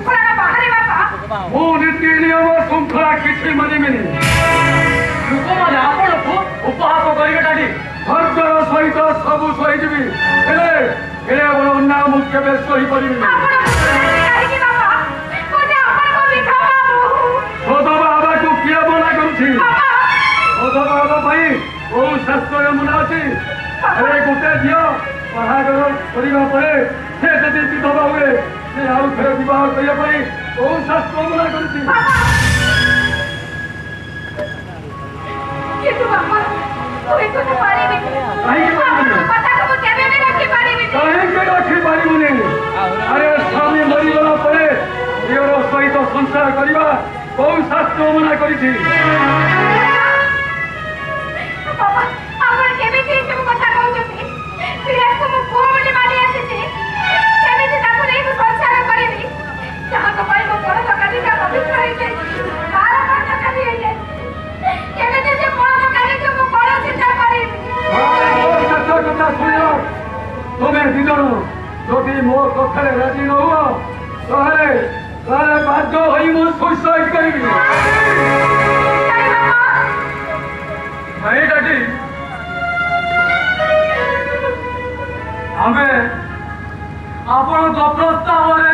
ଶୃଙ୍ଖଳାର ବାହାରେ ବାପା। ମୁଁ ନୀତି ନିୟମ ଶୃଙ୍ଖଳା କିଛି ମାନିବିନି। ଲୋକମାନେ ଆପଣଙ୍କୁ ଉପହାସ କରିବେ ଡାଡି। ଧୈର୍ଯ୍ୟର ସହିତ ସବୁ ସହିଯିବି, ହେଲେ ଏଡ଼େ ବଡ଼ ଅନ୍ୟାୟ ମୁଁ କେବେ ସହିପାରିବିନି। ସଦବା ହେବାକୁ କିଏ ମନା କରୁଛି? ସଦବା ହେବା ପାଇଁ କୋଉ ଶାସ୍ତ୍ରରେ ମନା ଅଛି? ହେଲେ ଗୋଟେ ଝିଅ ବାହାଘର କରିବା ପରେ ସେ ଯଦି ବିଧବା ହୁଏ, ସେ ଆଉ ଥରେ ବିବାହ କରିବା ପାଇଁ କୋଉ ଶାସ୍ତ୍ର ମନା କରୁଛି? କାହିଁକି ରଖିପାରିବୁନି? ଆରେ ସ୍ୱାମୀ ମରିଗଲା ପରେ ଝିଅର ସହିତ ସଂସାର କରିବା କୋଉ ଶାସ୍ତ୍ର ମନା କରିଛି? তুমি দুজন যদি ମୋ କଥାରେ ରାଜି ନ ହୁଅ ତାହେଲେ ବାଧ୍ୟ ହୋଇ ମୁଁ ସୁଇସାଇଡ୍ କରିବି। ନାଇଁ ଡାଡି, ଆମେ ଆପଣଙ୍କ ପ୍ରସ୍ତାବରେ